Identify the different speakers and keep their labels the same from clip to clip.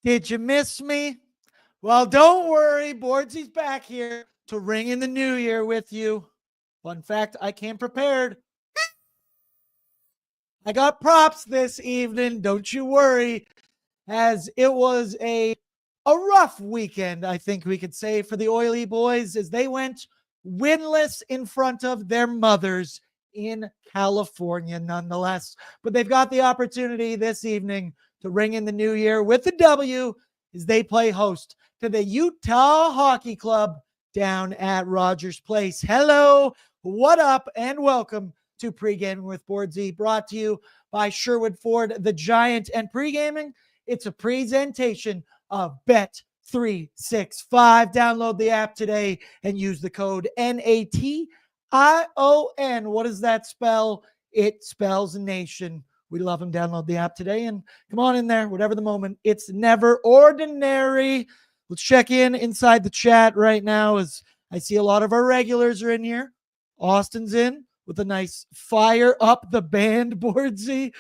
Speaker 1: Did you miss me? Well, don't worry. Bordzy's back here to ring in the new year with you. Fun fact, I came prepared. I got props this evening. Don't you worry, as it was a rough weekend, I think we could say, for the Oily boys as they went winless in front of their mothers in California nonetheless. But they've got the opportunity this evening to ring in the new year with the W as they play host to the Utah Hockey Club down at Rogers Place. Hello, what up, and welcome to Pregaming with Bordzy, brought to you by Sherwood Ford, the Giant. And Pregaming, it's a presentation of Bet365. Download the app today and use the code NATION. What does that spell? It spells nation. We love them. Download the app today and come on in there, whatever the moment. It's never ordinary. Let's check in inside the chat right now as I see a lot of our regulars are in here. Austin's in with a nice fire up the band, Bordzy.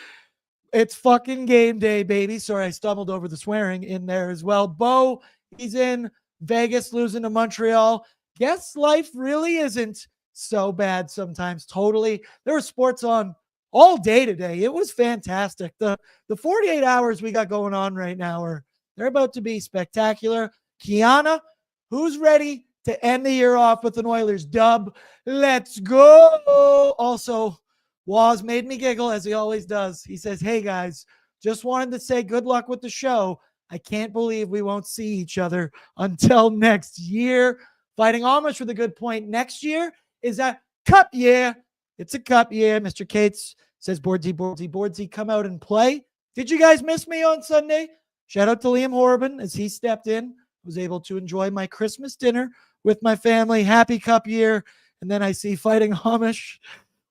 Speaker 1: It's fucking game day, baby. Sorry, I stumbled over the swearing in there as well. Bo, he's in Vegas losing to Montreal. Guess life really isn't so bad sometimes. Totally. There was sports on all day today. It was fantastic. The 48 hours we got going on right now they're about to be spectacular. Kiana, who's ready to end the year off with an Oilers dub? Let's go. Also, Waz made me giggle as he always does. He says, hey guys, just wanted to say good luck with the show. I can't believe we won't see each other until next year. Fighting Amish with a good point. Next year is a cup year. It's a cup year. Mr. Cates says, Bordzy, come out and play. Did you guys miss me on Sunday? Shout out to Liam Horban as he stepped in. Was able to enjoy my Christmas dinner with my family. Happy cup year. And then I see Fighting Amish.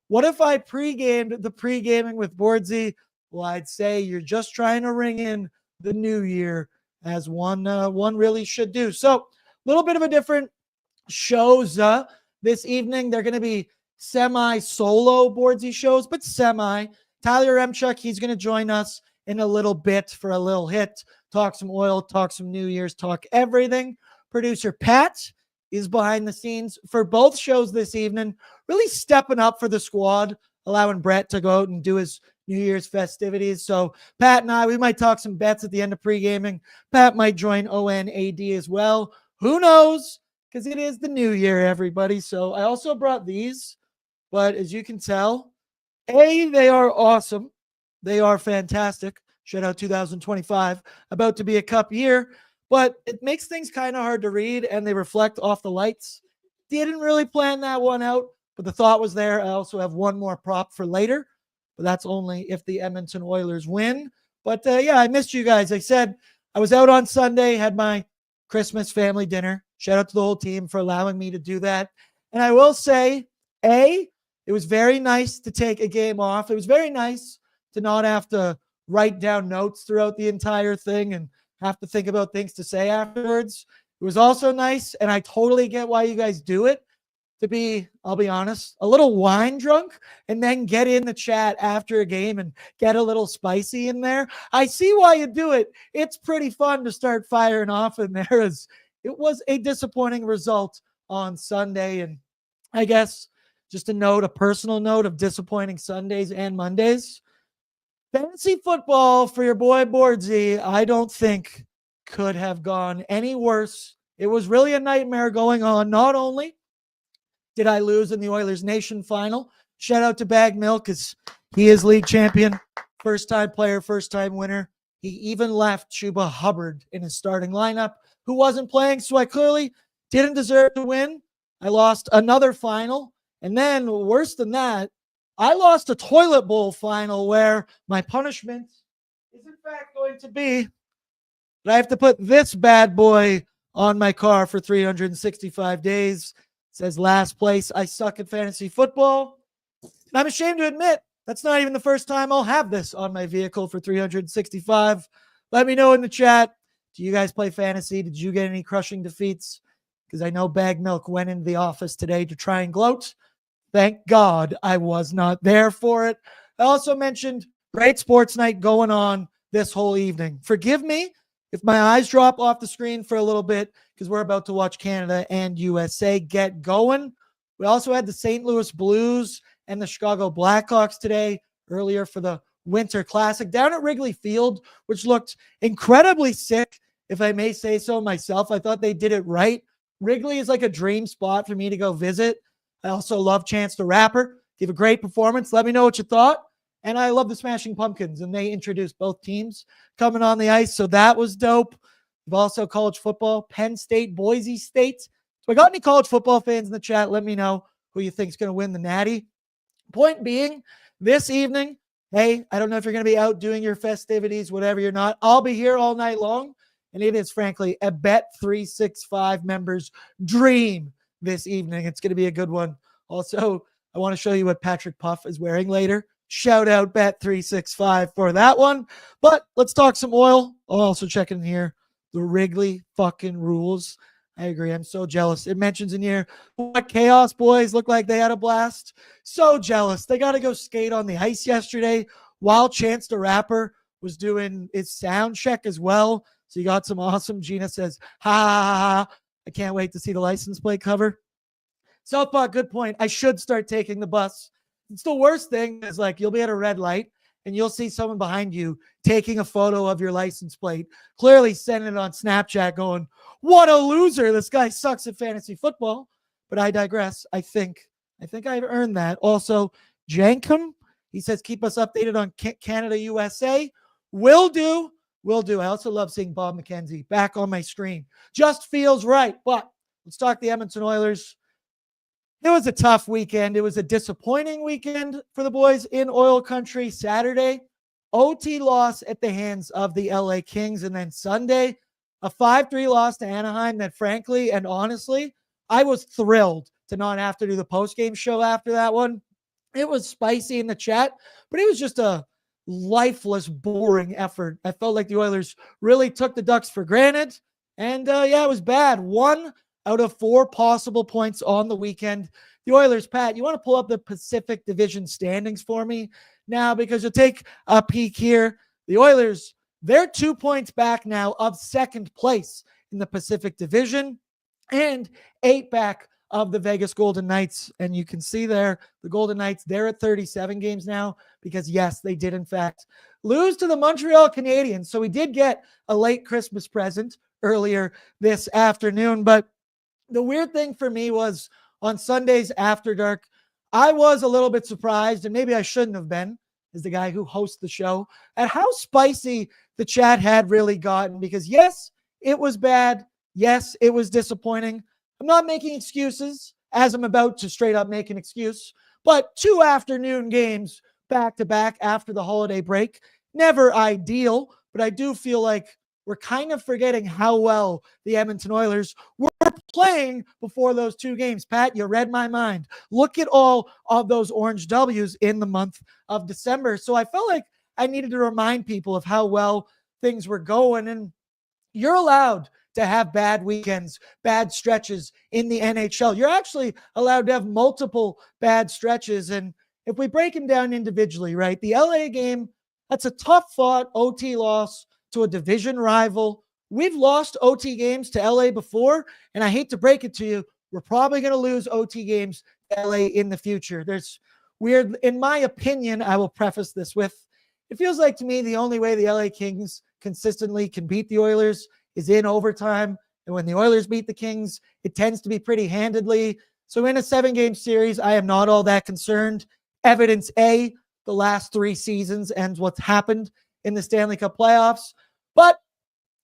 Speaker 1: What if I pre-gamed the pre-gaming with Bordzy? Well, I'd say you're just trying to ring in the new year as one really should do. So a little bit of a different shows this evening. They're going to be semi-solo Bordzy shows, but semi. Tyler Yaremchuk, he's going to join us in a little bit for a little hit. Talk some oil, talk some New Year's, talk everything. Producer Pat is behind the scenes for both shows this evening, really stepping up for the squad, allowing Brett to go out and do his New Year's festivities. So Pat and I, we might talk some bets at the end of pre-gaming. Pat might join ONAD as well. Who knows? Because it is the new year, everybody. So I also brought these, but as you can tell, they are awesome. They are fantastic. Shout out 2025, about to be a cup year, but it makes things kind of hard to read and they reflect off the lights. Didn't really plan that one out, but the thought was there. I also have one more prop for later, but that's only if the Edmonton Oilers win. But yeah, I missed you guys. I said I was out on Sunday, had my Christmas family dinner. Shout out to the whole team for allowing me to do that. And I will say, it was very nice to take a game off. It was very nice to not have to write down notes throughout the entire thing and have to think about things to say afterwards. It was also nice, and I totally get why you guys do it, to be, I'll be honest, a little wine drunk and then get in the chat after a game and get a little spicy in there. I see why you do it. It's pretty fun to start firing off in there, as it was a disappointing result on Sunday. And I guess just a personal note of disappointing Sundays and Mondays. Fantasy football for your boy Bordzy, I don't think could have gone any worse. It was really a nightmare going on. Not only did I lose in the Oilersnation final, shout out to Bag Milk because he is league champion, first-time player, first-time winner. He even left Chuba Hubbard in his starting lineup, who wasn't playing, so I clearly didn't deserve to win. I lost another final, and then worse than that, I lost a toilet bowl final where my punishment is in fact going to be that I have to put this bad boy on my car for 365 days. It says last place. I suck at fantasy football. And I'm ashamed to admit that's not even the first time I'll have this on my vehicle for 365. Let me know in the chat. Do you guys play fantasy? Did you get any crushing defeats? Because I know Bag Milk went into the office today to try and gloat. Thank God I was not there for it. I also mentioned great sports night going on this whole evening. Forgive me if my eyes drop off the screen for a little bit, because we're about to watch Canada and USA get going. We also had the St. Louis Blues and the Chicago Blackhawks today, earlier for the Winter Classic down at Wrigley Field, which looked incredibly sick, if I may say so myself. I thought they did it right. Wrigley is like a dream spot for me to go visit. I also love Chance the Rapper. Give a great performance. Let me know what you thought. And I love the Smashing Pumpkins, and they introduced both teams coming on the ice, so that was dope. We've also college football, Penn State, Boise State. So I got any college football fans in the chat? Let me know who you think is going to win the Natty. Point being, this evening, hey, I don't know if you're going to be out doing your festivities, whatever you're not. I'll be here all night long, and it is, frankly, a Bet365 members' dream this evening. It's going to be a good one. Also, I want to show you what Patrick Puff is wearing later. Shout out Bet365 for that one. But let's talk some oil. I'll also check in here the Wrigley fucking rules. I agree. I'm so jealous. It mentions in here what Chaos Boys look like they had a blast. So jealous. They got to go skate on the ice yesterday while Chance the Rapper was doing his sound check as well. So you got some awesome. Gina says, ha, ha, ha, ha. I can't wait to see the license plate cover. Southpaw, good point. I should start taking the bus. It's the worst thing is like you'll be at a red light and you'll see someone behind you taking a photo of your license plate, clearly sending it on Snapchat going, what a loser. This guy sucks at fantasy football. But I digress. I think I've earned that. Also, Jankum, he says, keep us updated on Canada, USA. Will do. I also love seeing Bob McKenzie back on my screen. Just feels right. But let's talk the Edmonton Oilers. It was a tough weekend. It was a disappointing weekend for the boys in oil country. Saturday, OT loss at the hands of the LA Kings. And then Sunday, a 5-3 loss to Anaheim that frankly and honestly, I was thrilled to not have to do the postgame show after that one. It was spicy in the chat, but it was just a lifeless, boring effort. I felt like the Oilers really took the Ducks for granted. And it was bad. 1 out of 4 possible points on the weekend. The Oilers, Pat, you want to pull up the Pacific Division standings for me now because you'll take a peek here. The Oilers, they're 2 points back now of second place in the Pacific Division and 8 back of the Vegas Golden Knights. And you can see there, the Golden Knights, they're at 37 games now because, yes, they did, in fact, lose to the Montreal Canadiens. So we did get a late Christmas present earlier this afternoon. But the weird thing for me was on Sundays After Dark, I was a little bit surprised, and maybe I shouldn't have been, as the guy who hosts the show, at how spicy the chat had really gotten. Because, yes, it was bad. Yes, it was disappointing. I'm not making excuses, as I'm about to straight up make an excuse, but 2 afternoon games back-to-back after the holiday break, never ideal, but I do feel like we're kind of forgetting how well the Edmonton Oilers were playing before those 2 games. Pat, you read my mind. Look at all of those orange W's in the month of December. So I felt like I needed to remind people of how well things were going. And you're allowed to have bad weekends, bad stretches in the NHL. You're actually allowed to have multiple bad stretches. And if we break them down individually, right, the LA game, that's a tough fought OT loss to a division rival. We've lost OT games to LA before, and I hate to break it to you, we're probably going to lose OT games to LA in the future. There's weird, in my opinion, I will preface this with, it feels like to me the only way the LA Kings consistently can beat the Oilers is in overtime. And when the Oilers beat the Kings, it tends to be pretty handedly. So in a 7-game series, I am not all that concerned. Evidence A, the last 3 seasons and what's happened in the Stanley Cup playoffs. But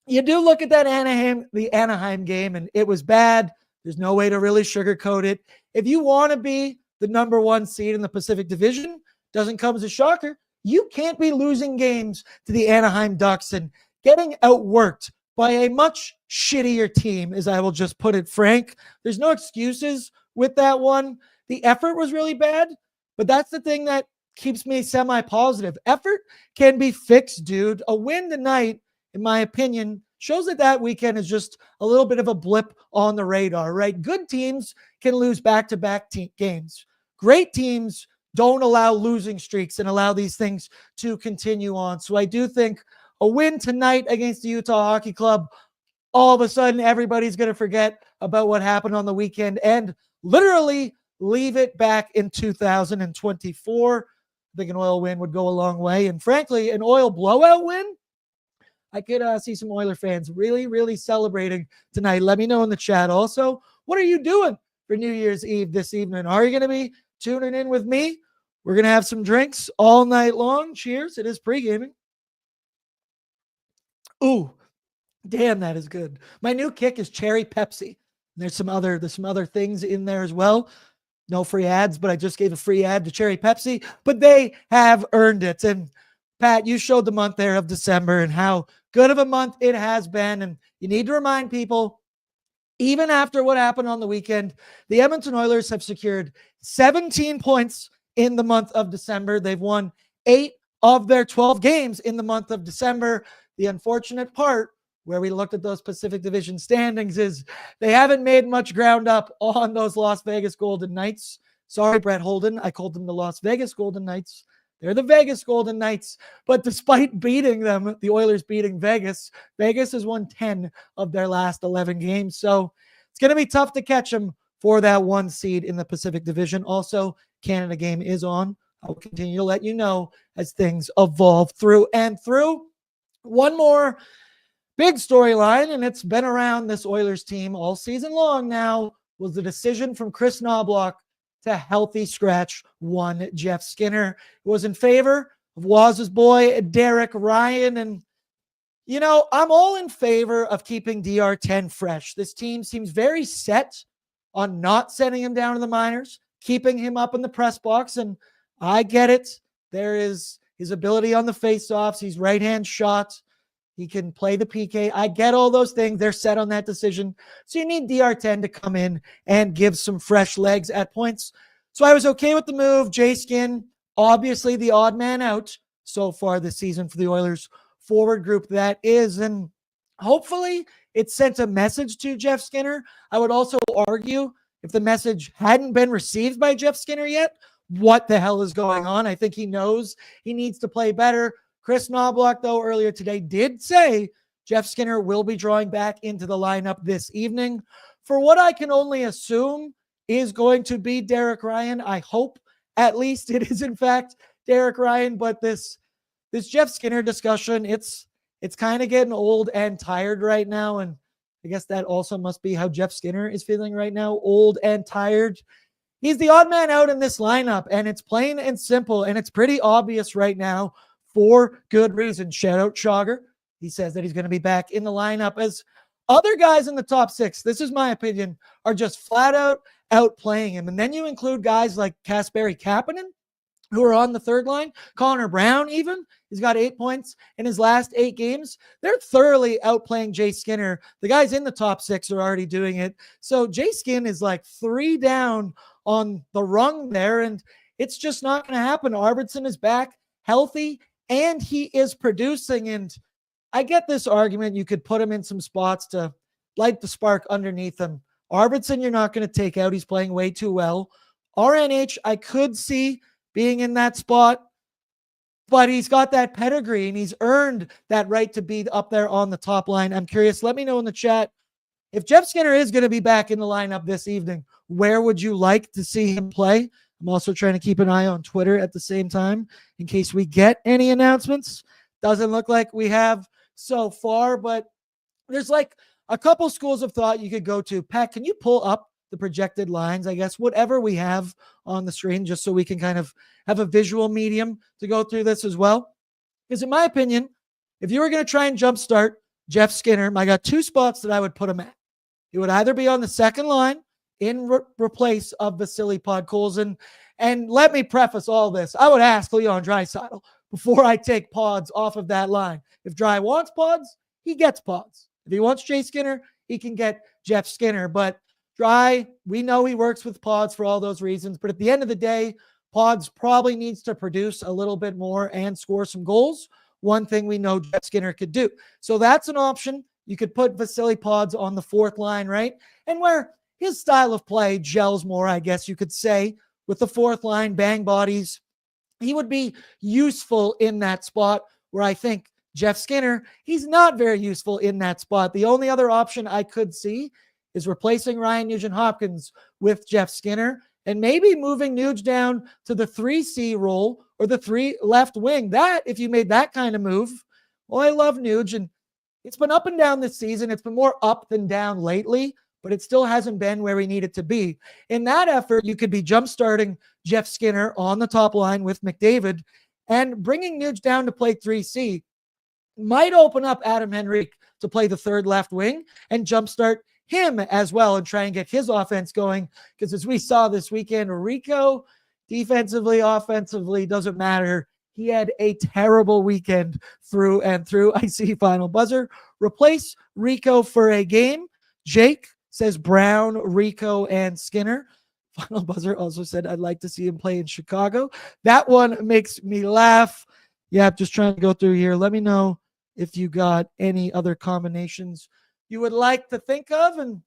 Speaker 1: you do look at that Anaheim game, and it was bad. There's no way to really sugarcoat it. If you want to be the number 1 seed in the Pacific Division, doesn't come as a shocker. You can't be losing games to the Anaheim Ducks and getting outworked by a much shittier team, as I will just put it frank. There's no excuses with that one. The effort was really bad, but that's the thing that keeps me semi-positive. Effort can be fixed, dude. A win tonight, in my opinion, shows that weekend is just a little bit of a blip on the radar, right? Good teams can lose back-to-back games. Great teams don't allow losing streaks and allow these things to continue on. So I do think a win tonight against the Utah Hockey Club, all of a sudden everybody's going to forget about what happened on the weekend and literally leave it back in 2024. I think an Oil win would go a long way. And frankly, an Oil blowout win, I could see some Oiler fans really, really celebrating tonight. Let me know in the chat. Also, what are you doing for New Year's Eve this evening? Are you going to be tuning in with me? We're going to have some drinks all night long. Cheers. It is pre-gaming. Ooh, damn, that is good. My new kick is cherry Pepsi. There's some other things in there as well. No free ads, but I just gave a free ad to cherry Pepsi, but they have earned it. And Pat, you showed the month there of December and how good of a month it has been. And you need to remind people, even after what happened on the weekend, the Edmonton Oilers have secured 17 points in the month of December. They've won 8 of their 12 games in the month of December. The unfortunate part, where we looked at those Pacific Division standings, is they haven't made much ground up on those Las Vegas Golden Knights. Sorry, Brett Holden. I called them the Las Vegas Golden Knights. They're the Vegas Golden Knights. But despite beating them, the Oilers beating Vegas, Vegas has won 10 of their last 11 games. So it's going to be tough to catch them for that 1 seed in the Pacific Division. Also, Canada game is on. I will continue to let you know as things evolve through and through. One more big storyline, and it's been around this Oilers team all season long now, was the decision from Chris Knobloch to healthy scratch one Jeff Skinner. It was in favor of Waz's boy, Derek Ryan. And, you know, I'm all in favor of keeping DR10 fresh. This team seems very set on not sending him down to the minors, keeping him up in the press box. And I get it. There is his ability on the faceoffs. He's right-hand shot. He can play the PK. I get all those things. They're set on that decision. So you need DR10 to come in and give some fresh legs at points. So I was okay with the move. Jay Skin, obviously the odd man out so far this season for the Oilers forward group that is. And hopefully it sent a message to Jeff Skinner. I would also argue if the message hadn't been received by Jeff Skinner yet, what the hell is going on? I think he knows he needs to play better. Chris Knobloch, though, earlier today did say Jeff Skinner will be drawing back into the lineup this evening for what I can only assume is going to be Derek Ryan. I hope at least it is in fact Derek Ryan, but this Jeff Skinner discussion, it's kind of getting old and tired right now, and I guess that also must be how Jeff Skinner is feeling right now, old and tired. He's the odd man out in this lineup, and it's plain and simple, and it's pretty obvious right now for good reason. Shout out Chager. He says that he's going to be back in the lineup as other guys in the top 6, this is my opinion, are just flat out outplaying him. And then you include guys like Kasperi Kapanen, who are on the third line. Connor Brown even, he's got 8 points in his last 8 games. They're thoroughly outplaying Jay Skinner. The guys in the top 6 are already doing it. So Jay Skin is like 3 down on the rung there, and it's just not going to happen. Arvidsson is back healthy, and he is producing. And I get this argument. You could put him in some spots to light the spark underneath him. Arvidsson, you're not going to take out. He's playing way too well. RNH, I could see being in that spot, but he's got that pedigree and he's earned that right to be up there on the top line. I'm curious. Let me know in the chat. If Jeff Skinner is going to be back in the lineup this evening, where would you like to see him play? I'm also trying to keep an eye on Twitter at the same time in case we get any announcements. Doesn't look like we have so far, but there's like a couple schools of thought you could go to. Pat, can you pull up the projected lines, I guess, whatever we have on the screen, just so we can kind of have a visual medium to go through this as well? Because in my opinion, if you were going to try and jumpstart Jeff Skinner, I got 2 spots that I would put him at. He would either be on the second line in replace of Vasily Podkolzin. And let me preface all this. I would ask Leon Draisaitl before I take Pods off of that line. If Dry wants Pods, he gets Pods. If he wants Jay Skinner, he can get Jeff Skinner. But Dry, we know he works with Pods for all those reasons. But at the end of the day, Pods probably needs to produce a little bit more and score some goals. One thing we know Jeff Skinner could do. So that's an option. You could put Vasily Pods on the 4th line, right? And where his style of play gels more, I guess you could say, with the 4th line, bang bodies, he would be useful in that spot where I think Jeff Skinner, he's not very useful in that spot. The only other option I could see is replacing Ryan Nugent-Hopkins with Jeff Skinner and maybe moving Nuge down to the 3C role or the 3 left wing. That, if you made that kind of move, well, I love Nuge, and it's been up and down this season. It's been more up than down lately, but it still hasn't been where we need it to be. In that effort, you could be jump-starting Jeff Skinner on the top line with McDavid, and bringing Nuge down to play 3C might open up Adam Henrique to play the third left wing and jumpstart him as well and try and get his offense going. Because as we saw this weekend, Rico, defensively, offensively, doesn't matter. He had a terrible weekend through and through. I see final buzzer. Replace Rico for a game. Jake says Brown, Rico, and Skinner. Final buzzer also said, I'd like to see him play in Chicago. That one makes me laugh. Yeah, just trying to go through here. Let me know if you got any other combinations you would like to think of. And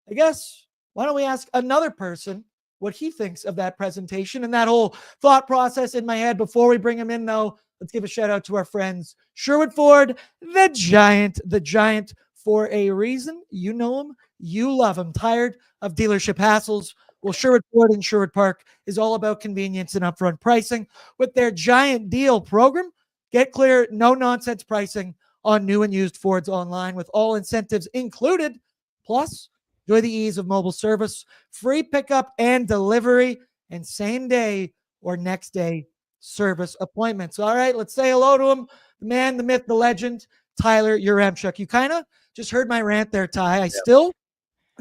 Speaker 1: I guess, why don't we ask another person what he thinks of that presentation and that whole thought process in my head. Before we bring him in, though, let's give a shout out to our friends, Sherwood Ford, the giant for a reason. You know him, you love him. Tired of dealership hassles? Well, Sherwood Ford in Sherwood Park is all about convenience and upfront pricing. With their giant deal program, get clear, no nonsense pricing on new and used Fords online with all incentives included. Plus, enjoy the ease of mobile service, free pickup and delivery, and same day or next day service appointments. All right, let's say hello to him, the man, the myth, the legend, Tyler Yaremchuk. You kind of just heard my rant there, Ty. I still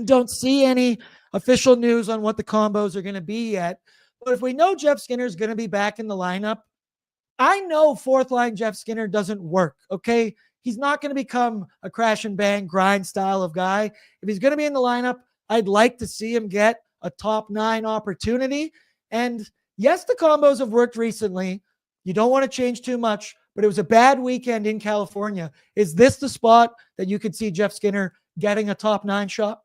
Speaker 1: don't see any official news on what the combos are going to be yet. But if we know Jeff Skinner is going to be back in the lineup, I know fourth line Jeff Skinner doesn't work, okay? He's not going to become a crash and bang grind style of guy. If he's going to be in the lineup, I'd like to see him get a top 9 opportunity. And yes, the combos have worked recently. You don't want to change too much, but it was a bad weekend in California. Is this the spot that you could see Jeff Skinner getting a top 9 shot?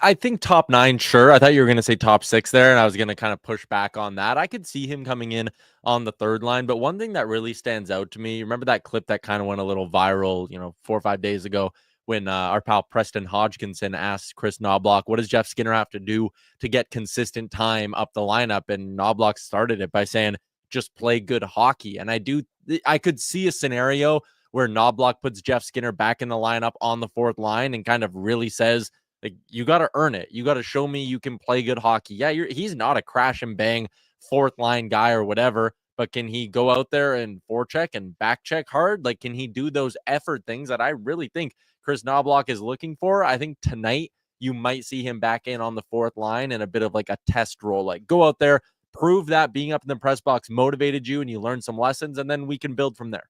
Speaker 2: I think top 9, sure. I thought you were going to say top 6 there, and I was going to kind of push back on that. I could see him coming in on the third line, but one thing that really stands out to me, remember that clip that kind of went a little viral, 4 or 5 days ago when our pal Preston Hodgkinson asked Chris Knobloch, what does Jeff Skinner have to do to get consistent time up the lineup? And Knobloch started it by saying, just play good hockey. And I could see a scenario where Knobloch puts Jeff Skinner back in the lineup on the fourth line and kind of really says, like, you got to earn it. You got to show me you can play good hockey. Yeah, he's not a crash and bang fourth line guy or whatever, but can he go out there and forecheck and back check hard? Like, can he do those effort things that I really think Chris Knobloch is looking for? I think tonight you might see him back in on the fourth line in a bit of like a test role. Like, go out there, prove that being up in the press box motivated you and you learned some lessons, and then we can build from there.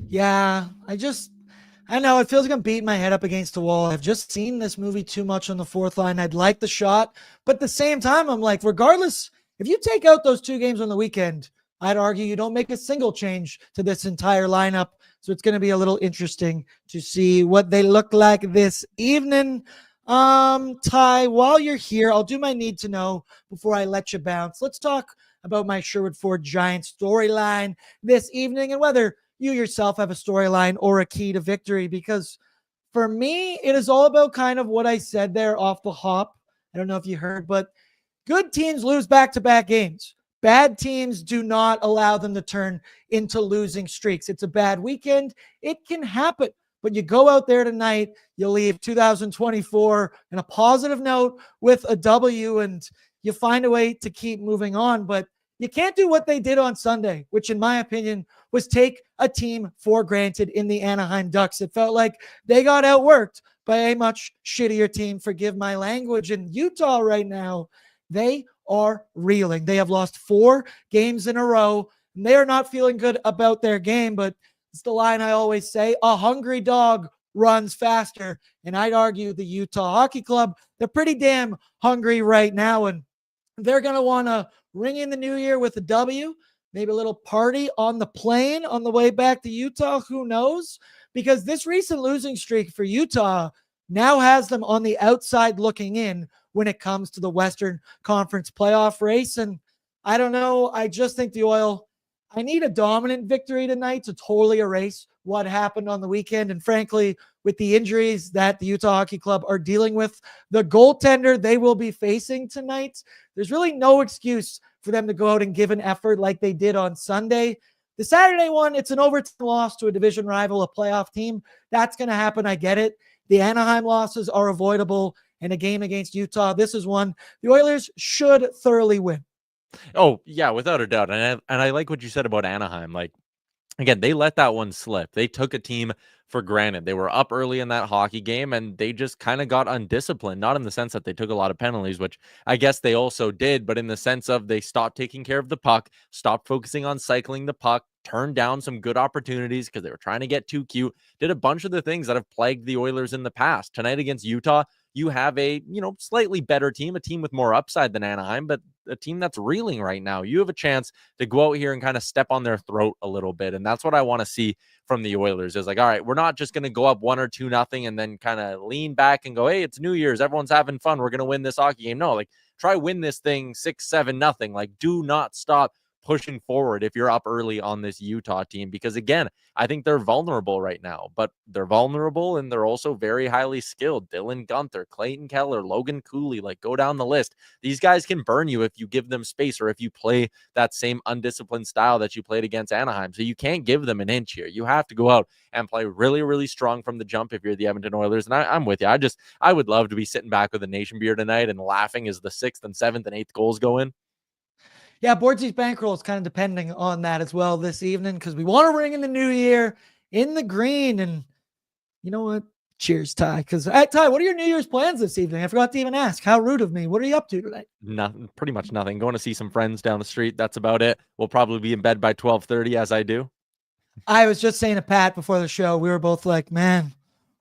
Speaker 1: Yeah, I know it feels like I'm beating my head up against the wall. I've just seen this movie too much on the fourth line. I'd like the shot, but at the same time, I'm like, regardless, if you take out those 2 games on the weekend, I'd argue you don't make a single change to this entire lineup. So it's going to be a little interesting to see what they look like this evening. Ty, while you're here, I'll do my need to know before I let you bounce. Let's talk about my Sherwood Ford Giants storyline this evening and whether you yourself have a storyline or a key to victory, because for me, it is all about kind of what I said there off the hop. I don't know if you heard, but good teams lose back-to-back games. Bad teams do not allow them to turn into losing streaks. It's a bad weekend. It can happen, but you go out there tonight, you leave 2024 in a positive note with a W, and you find a way to keep moving on. But you can't do what they did on Sunday, which in my opinion was take a team for granted in the Anaheim Ducks. It felt like they got outworked by a much shittier team, forgive my language. In Utah right now, they are reeling. They have lost 4 games in a row, and they are not feeling good about their game, but it's the line I always say, a hungry dog runs faster. And I'd argue the Utah Hockey Club, they're pretty damn hungry right now, and they're going to want to ring in the new year with a W, maybe a little party on the plane on the way back to Utah. Who knows? Because this recent losing streak for Utah now has them on the outside looking in when it comes to the Western Conference playoff race. And I don't know. I just think the Oil, I need a dominant victory tonight to totally erase what happened on the weekend. And frankly, with the injuries that the Utah Hockey Club are dealing with, the goaltender they will be facing tonight, there's really no excuse for them to go out and give an effort like they did on Sunday. The Saturday one, it's an overtime loss to a division rival, a playoff team. That's going to happen. I get it. The Anaheim losses are avoidable. And a game against Utah, this is one the Oilers should thoroughly win.
Speaker 2: Oh, yeah, without a doubt. And I like what you said about Anaheim. Like, again, they let that one slip. They took a team for granted. They were up early in that hockey game, and they just kind of got undisciplined. Not in the sense that they took a lot of penalties, which I guess they also did, but in the sense of they stopped taking care of the puck, stopped focusing on cycling the puck, turned down some good opportunities because they were trying to get too cute, did a bunch of the things that have plagued the Oilers in the past. Tonight against Utah, you have a, slightly better team, a team with more upside than Anaheim, but a team that's reeling right now. You have a chance to go out here and kind of step on their throat a little bit. And that's what I want to see from the Oilers is like, all right, we're not just going to go up 1 or 2-0 and then kind of lean back and go, hey, it's New Year's. Everyone's having fun. We're going to win this hockey game. No, like try win this thing 6-7-0. Like do not stop pushing forward if you're up early on this Utah team, because again, I think they're vulnerable right now, but they're vulnerable and they're also very highly skilled. Dylan Gunther, Clayton Keller, Logan Cooley, like go down the list. These guys can burn you if you give them space or if you play that same undisciplined style that you played against Anaheim. So you can't give them an inch here. You have to go out and play really, really strong from the jump if you're the Edmonton Oilers. And I'm with you. I would love to be sitting back with a nation beer tonight and laughing as the 6th and 7th and 8th goals go in.
Speaker 1: Yeah, Bordzy's bankroll is kind of depending on that as well this evening because we want to ring in the new year in the green. And you know what? Cheers, Ty. Because Ty, what are your New Year's plans this evening? I forgot to even ask. How rude of me. What are you up to tonight?
Speaker 2: Nothing, pretty much nothing. Going to see some friends down the street. That's about it. We'll probably be in bed by 12:30 as I do.
Speaker 1: I was just saying to Pat before the show, we were both like, man,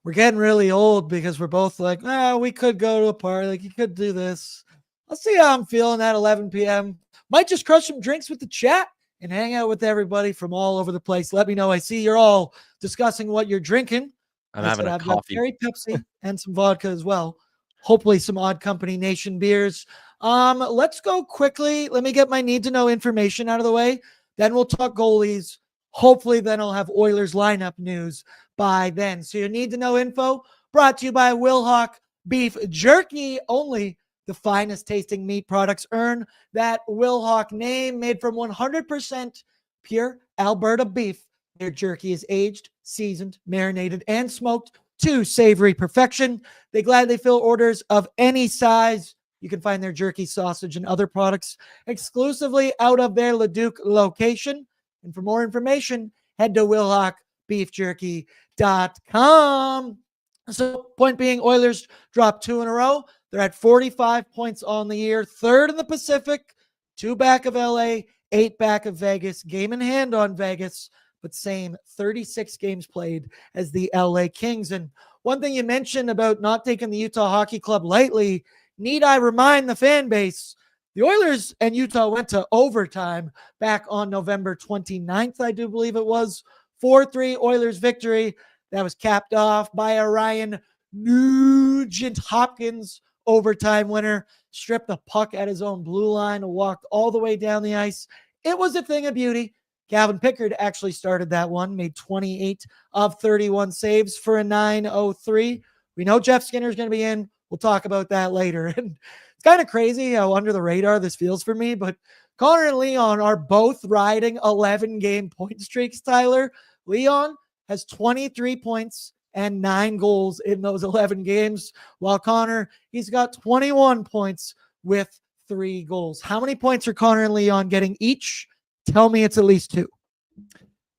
Speaker 1: we're getting really old because we're both like, we could go to a party. Like, you could do this. I'll see how I'm feeling at 11 p.m. Might just crush some drinks with the chat and hang out with everybody from all over the place. Let me know. I see you're all discussing what you're drinking.
Speaker 2: I'm having a coffee.
Speaker 1: Got cherry Pepsi and some vodka as well. Hopefully some Odd Company Nation beers. Let's go quickly. Let me get my need to know information out of the way. Then we'll talk goalies. Hopefully then I'll have Oilers lineup news by then. So your need to know info brought to you by Wilhauk Beef Jerky. Only the finest tasting meat products earn that Wilhauk name, made from 100% pure Alberta beef. Their jerky is aged, seasoned, marinated, and smoked to savory perfection. They gladly fill orders of any size. You can find their jerky, sausage, and other products exclusively out of their Leduc location. And for more information, head to WilhaukBeefJerky.com. So, point being, Oilers dropped 2 in a row. They're at 45 points on the year, 3rd in the Pacific, 2 back of LA, 8 back of Vegas, game in hand on Vegas, but same 36 games played as the LA Kings. And one thing you mentioned about not taking the Utah Hockey Club lightly, need I remind the fan base, the Oilers and Utah went to overtime back on November 29th, I do believe it was. 4-3 Oilers victory. That was capped off by a Ryan Nugent Hopkins overtime winner. Stripped the puck at his own blue line and walked all the way down the ice. It was a thing of beauty. Calvin Pickard actually started that one, made 28 of 31 saves for a 9.03. We know Jeff Skinner's going to be in. We'll talk about that later. And it's kind of crazy how under the radar this feels for me, but Connor and Leon are both riding 11-game point streaks, Tyler. Leon has 23 points and 9 goals in those 11 games, while Connor, he's got 21 points with 3 goals. How many points are Connor and Leon getting each? Tell me it's at least 2.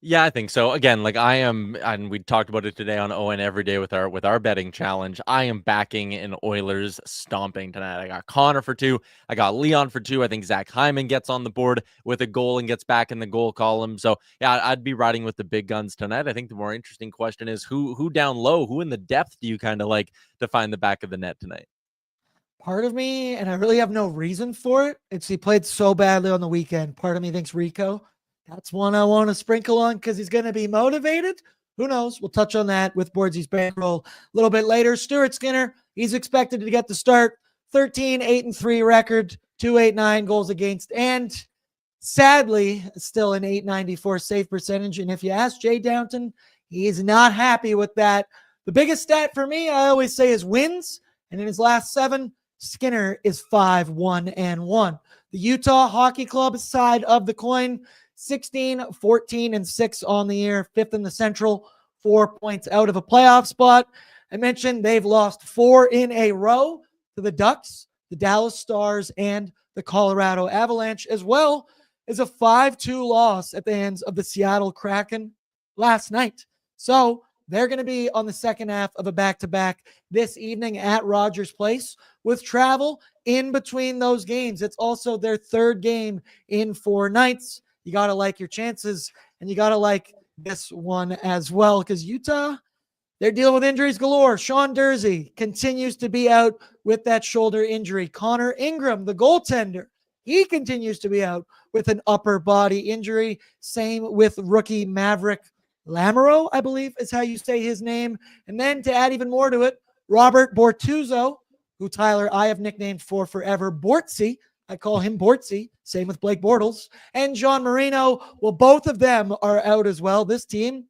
Speaker 2: Yeah, I think so. Again, like I am, and we talked about it today on ON Every Day with our betting challenge. I am backing an Oilers stomping tonight. I got Connor for 2. I got Leon for 2. I think Zach Hyman gets on the board with a goal and gets back in the goal column. So yeah, I'd be riding with the big guns tonight. I think the more interesting question is who down low, who in the depth do you kind of like to find the back of the net tonight?
Speaker 1: Part of me, and I really have no reason for it, it's he played so badly on the weekend. Part of me thinks Rico. That's one I want to sprinkle on because he's going to be motivated. Who knows? We'll touch on that with Bordzy's bankroll a little bit later. Stuart Skinner, he's expected to get the start. 13-8-3 record, 289 goals against. And Sadly, still an .894 save percentage. And if you ask Jay Downton, he is not happy with that. The biggest stat for me, I always say, is wins. And in his last 7, Skinner is 5-1-1. The Utah Hockey Club side of the coin, 16, 14, and 6 on the year, 5th in the Central, 4 points out of a playoff spot. I mentioned they've lost 4 in a row to the Ducks, the Dallas Stars, and the Colorado Avalanche, as well as a 5-2 loss at the hands of the Seattle Kraken last night. So they're going to be on the second half of a back-to-back this evening at Rogers Place with travel in between those games. It's also their 3rd game in 4 nights. You got to like your chances, and you got to like this one as well, because Utah, they're dealing with injuries galore. Sean Durzi continues to be out with that shoulder injury. Connor Ingram, the goaltender, he continues to be out with an upper body injury. Same with rookie Maverick Lamoureux, I believe is how you say his name. And then to add even more to it, Robert Bortuzzo, who Tyler, I have nicknamed for forever Bordzy. I call him Bordzy. Same with Blake Bortles. And John Marino. Well, both of them are out as well. This team,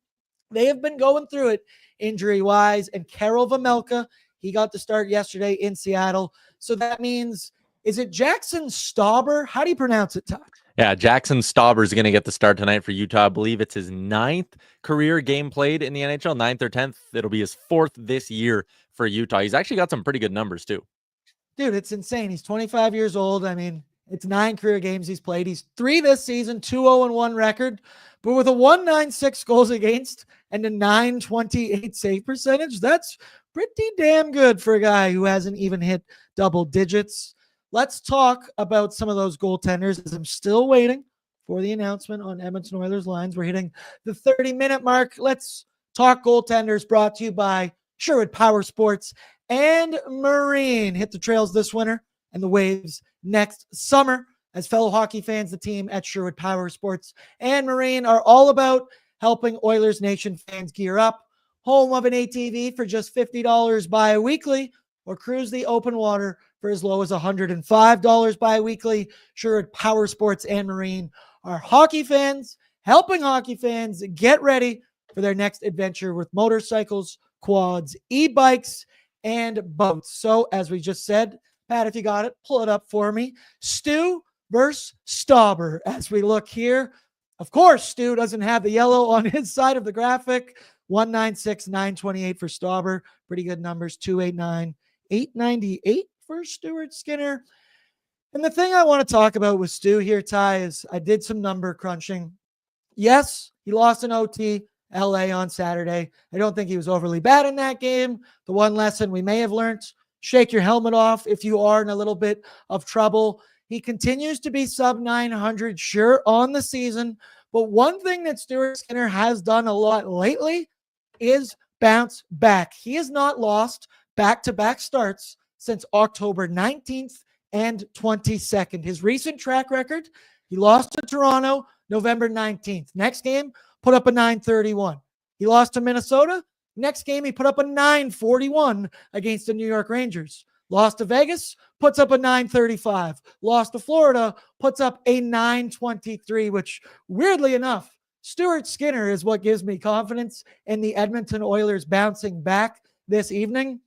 Speaker 1: they have been going through it injury-wise. And Karel Vejmelka, he got to start yesterday in Seattle. So that means, is it Jackson Stauber? How do you pronounce it, Todd?
Speaker 2: Yeah, Jackson Stauber is going to get the start tonight for Utah. I believe it's his 9th career game played in the NHL, 9th or 10th. It'll be his 4th this year for Utah. He's actually got some pretty good numbers too.
Speaker 1: Dude, it's insane. He's 25 years old. I mean, it's 9 career games he's played. He's 3 this season, 2-0-1 record, but with a 196 goals against and a 928 save percentage. That's pretty damn good for a guy who hasn't even hit double digits. Let's talk about some of those goaltenders, as I'm still waiting for the announcement on Edmonton Oilers lines. We're hitting the 30-minute mark. Let's talk goaltenders, brought to you by Sherwood Power Sports and Marine. Hit the trails this winter and the waves next summer. As fellow hockey fans, the team at Sherwood Power Sports and Marine are all about helping Oilers Nation fans gear up. Home of an ATV for just $50 bi-weekly, or cruise the open water for as low as $105 bi-weekly. Sherwood Power Sports and Marine are hockey fans, helping hockey fans get ready for their next adventure with motorcycles, quads, e-bikes, and boats. So, as we just said, Pat, if you got it, pull it up for me. Stu versus Stauber. As we look here, of course, Stu doesn't have the yellow on his side of the graphic. 196, 928 for Stauber. Pretty good numbers. 289, 898 for Stuart Skinner. And the thing I want to talk about with Stu here, Ty, is I did some number crunching. Yes, he lost an OT, LA on Saturday. I don't think he was overly bad in that game. The one lesson we may have learned, shake your helmet off if you are in a little bit of trouble. He continues to be sub 900, sure, on the season. But one thing that Stuart Skinner has done a lot lately is bounce back. He has not lost back-to-back starts since October 19th and 22nd. His recent track record, he lost to Toronto November 19th. Next game, put up a 931. He lost to Minnesota. Next game, he put up a 941 against the New York Rangers. Lost to Vegas, puts up a 935. Lost to Florida, puts up a 923, which weirdly enough, Stuart Skinner is what gives me confidence in the Edmonton Oilers bouncing back this evening.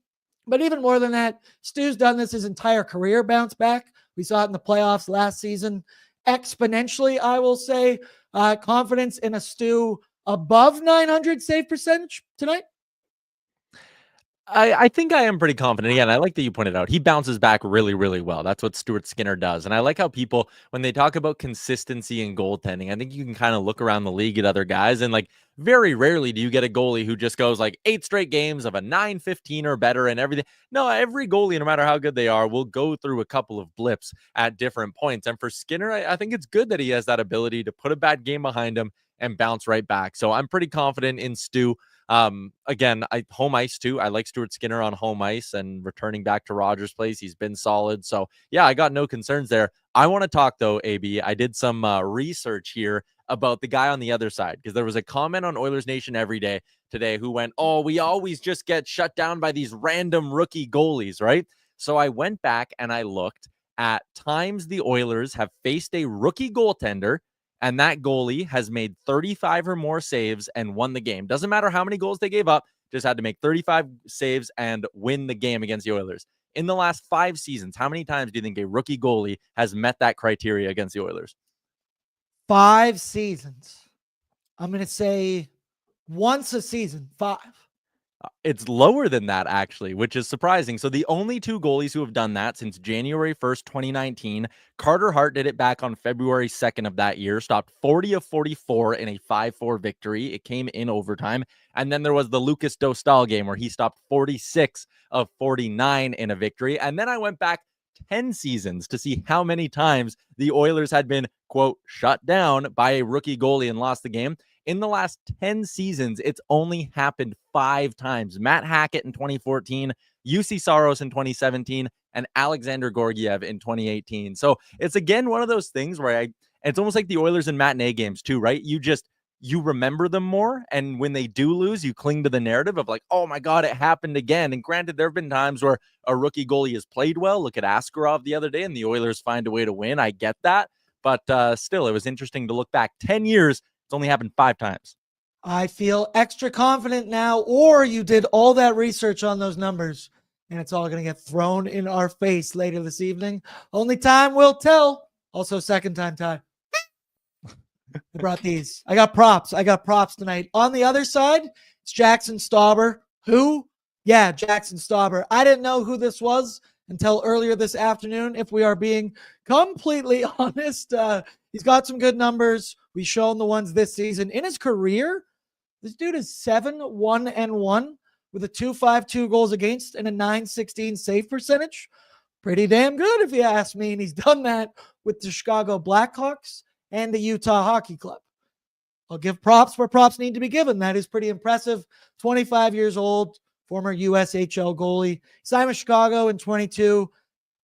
Speaker 1: But even more than that, Stu's done this his entire career, bounce back. We saw it in the playoffs last season. Exponentially, I will say, confidence in a Stu above 900 save percentage tonight.
Speaker 2: I think I am pretty confident. Again, I like that you pointed out he bounces back really, really well. That's what Stuart Skinner does. And I like how people, when they talk about consistency in goaltending, I think you can kind of look around the league at other guys, and like very rarely do you get a goalie who just goes like 8 straight games of a 915 or better and everything. No, every goalie, no matter how good they are, will go through a couple of blips at different points. And for Skinner, I think it's good that he has that ability to put a bad game behind him and bounce right back. So I'm pretty confident in Stu. Again, home ice too. I like Stuart Skinner on home ice and returning back to Rogers Place. He's been solid. So yeah, I got no concerns there. I want to talk though, AB. I did some research here about the guy on the other side, because there was a comment on Oilers Nation Every Day today who went, "Oh, we always just get shut down by these random rookie goalies," right? So I went back and I looked, at times the Oilers have faced a rookie goaltender and that goalie has made 35 or more saves and won the game. Doesn't matter how many goals they gave up, just had to make 35 saves and win the game against the Oilers. In the last 5 seasons, how many times do you think a rookie goalie has met that criteria against the Oilers?
Speaker 1: 5 seasons. I'm going to say once a season, 5.
Speaker 2: It's lower than that, actually, which is surprising. So the only 2 goalies who have done that since January 1st, 2019, Carter Hart did it back on February 2nd of that year, stopped 40 of 44 in a 5-4 victory. It came in overtime. And then there was the Lucas Dostal game where he stopped 46 of 49 in a victory. And then I went back 10 seasons to see how many times the Oilers had been, quote, shut down by a rookie goalie and lost the game. In the last 10 seasons, it's only happened 5 times. Matt Hackett in 2014, UC Saros in 2017, and Alexander Gorgiev in 2018. So it's again one of those things where it's almost like the Oilers in matinee games too, right? You remember them more, and when they do lose, you cling to the narrative of like, oh my God, it happened again. And granted, there have been times where a rookie goalie has played well. Look at Askarov the other day, and the Oilers find a way to win. I get that. But still, it was interesting to look back 10 years. It's only happened 5 times.
Speaker 1: I feel extra confident now, or you did all that research on those numbers, and it's all going to get thrown in our face later this evening. Only time will tell. Also, second time, Ty. I brought these. I got props tonight. On the other side, it's Jackson Stauber. Who? Yeah, Jackson Stauber. I didn't know who this was until earlier this afternoon, if we are being completely honest. He's got some good numbers. We've shown the ones this season. In his career, this dude is 7-1-1 with a 2.52 goals against and a 9.16 save percentage. Pretty damn good, if you ask me. And he's done that with the Chicago Blackhawks and the Utah Hockey Club. I'll give props where props need to be given. That is pretty impressive. 25 years old, former USHL goalie. Signed with Chicago in 22.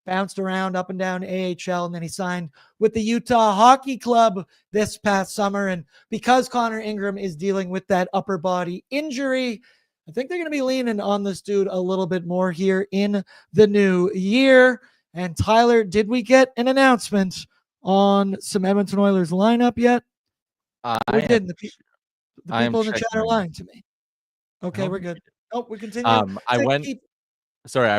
Speaker 1: Bounced around up and down AHL, and then he signed with the Utah Hockey Club this past summer. And because Connor Ingram is dealing with that upper body injury, I think they're going to be leaning on this dude a little bit more here in the new year. And Tyler, did we get an announcement on some Edmonton Oilers lineup yet? We didn't. The people in the chat are lying to me. Okay, we're good. Oh, we continue.
Speaker 2: I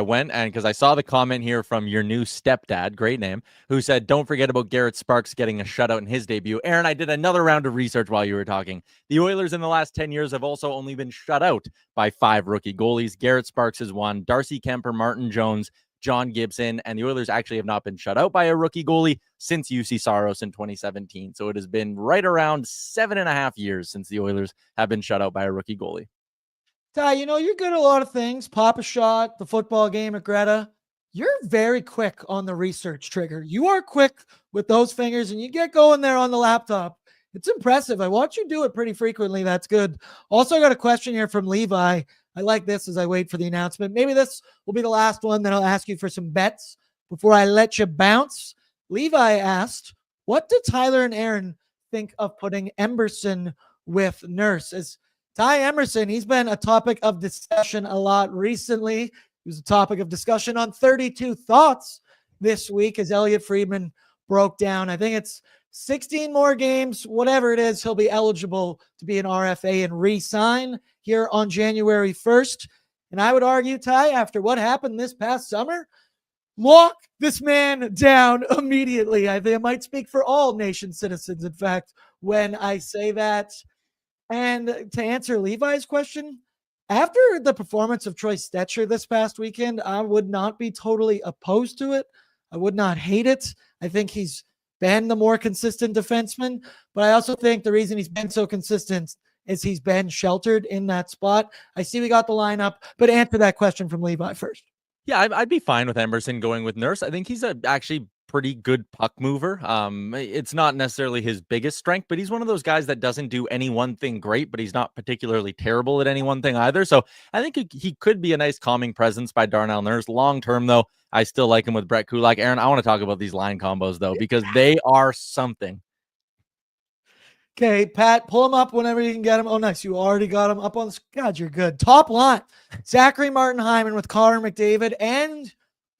Speaker 2: went and because I saw the comment here from your new stepdad, great name, who said, don't forget about Garrett Sparks getting a shutout in his debut. Aaron, I did another round of research while you were talking. The Oilers in the last 10 years have also only been shut out by 5 rookie goalies. Garrett Sparks is one, Darcy Kemper, Martin Jones, John Gibson, and the Oilers actually have not been shut out by a rookie goalie since UC Saros in 2017. So it has been right around 7.5 years since the Oilers have been shut out by a rookie goalie.
Speaker 1: Ty, you're good at a lot of things. Pop a shot, the football game at Greta. You're very quick on the research trigger. You are quick with those fingers, and you get going there on the laptop. It's impressive. I watch you do it pretty frequently. That's good. Also, I got a question here from Levi. I like this as I wait for the announcement. Maybe this will be the last one. Then I'll ask you for some bets before I let you bounce. Levi asked, what do Tyler and Aaron think of putting Emberson with Nurse? As Ty Emerson, he's been a topic of discussion a lot recently. He was a topic of discussion on 32 Thoughts this week as Elliot Friedman broke down. I think it's 16 more games, whatever it is, he'll be eligible to be an RFA and re-sign here on January 1st. And I would argue, Ty, after what happened this past summer, lock this man down immediately. I think I might speak for all nation citizens, in fact, when I say that. And to answer Levi's question, after the performance of Troy Stetcher this past weekend, I would not be totally opposed to it. I would not hate it. I think he's been the more consistent defenseman, but I also think the reason he's been so consistent is he's been sheltered in that spot. I see we got the lineup, but answer that question from Levi first.
Speaker 2: Yeah, I'd be fine with Emerson going with Nurse. I think he's actually pretty good puck mover. It's not necessarily his biggest strength, but he's one of those guys that doesn't do any one thing great, but he's not particularly terrible at any one thing either. So I think he could be a nice calming presence by Darnell Nurse. Long term, though, I still like him with Brett Kulak. Aaron, I want to talk about these line combos, though, because they are something.
Speaker 1: Okay, Pat, pull him up whenever you can get him. Oh, nice. You already got him up on the... God, you're good. Top line. Zachary Martin Hyman with Connor McDavid and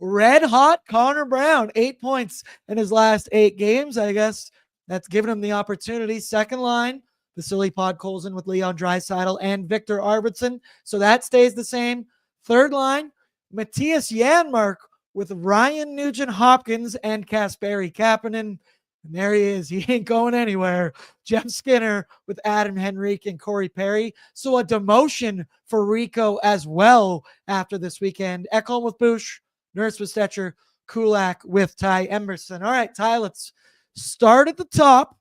Speaker 1: red hot Connor Brown, 8 points in his last 8 games. I guess that's given him the opportunity. Second line, Vasily Podkolzin with Leon Draisaitl and Victor Arvidsson. So that stays the same. Third line, Matthias Janmark with Ryan Nugent-Hopkins and Kasperi Kapanen. And there he is. He ain't going anywhere. Jeff Skinner with Adam Henrique and Corey Perry. So a demotion for Rico as well after this weekend. Ekholm with Bush, Nurse with Stetcher, Kulak with Ty Emerson. All right, Ty, let's start at the top.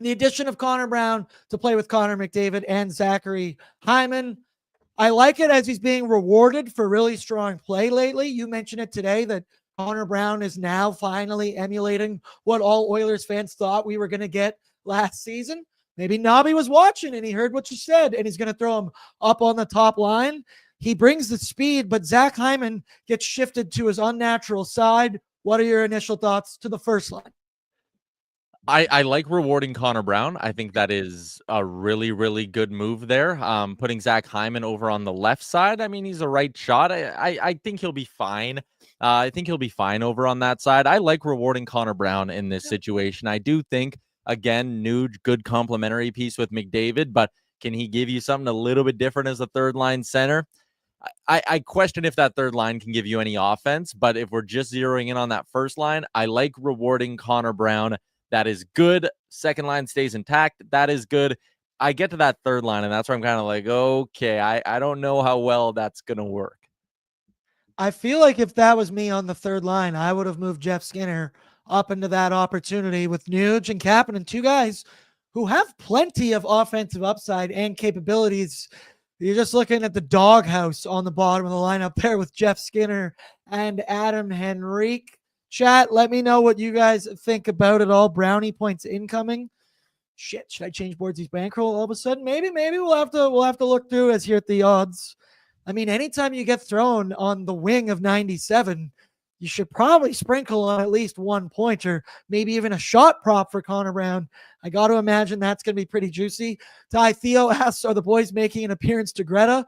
Speaker 1: The addition of Connor Brown to play with Connor McDavid and Zachary Hyman. I like it as he's being rewarded for really strong play lately. You mentioned it today that Connor Brown is now finally emulating what all Oilers fans thought we were going to get last season. Maybe Nobby was watching and he heard what you said and he's going to throw him up on the top line. He brings the speed, but Zach Hyman gets shifted to his unnatural side. What are your initial thoughts to the first line?
Speaker 2: I like rewarding Connor Brown. I think that is a really, really good move there. Putting Zach Hyman over on the left side. I mean, he's a right shot. I think he'll be fine. I think he'll be fine over on that side. I like rewarding Connor Brown in this situation. I do think, again, Nuge, good complementary piece with McDavid, but can he give you something a little bit different as a third line center? I question if that third line can give you any offense, but if we're just zeroing in on that first line, I like rewarding Connor Brown. That is good. Second line stays intact. That is good. I get to that third line, and that's where I'm kind of like, okay, I don't know how well that's going to work.
Speaker 1: I feel like if that was me on the third line, I would have moved Jeff Skinner up into that opportunity with Nuge and Kapanen, two guys who have plenty of offensive upside and capabilities. You're just looking at the doghouse on the bottom of the lineup there with Jeff Skinner and Adam Henrique. Chat, let me know what you guys think about it all. Brownie points incoming. Shit, should I change Bordzy's bankroll all of a sudden? Maybe we'll have to look through as here at the odds. I mean, anytime you get thrown on the wing of 97, you should probably sprinkle on at least 1 point or maybe even a shot prop for Connor Brown. I got to imagine that's going to be pretty juicy. Ty Theo asks, are the boys making an appearance to Greta?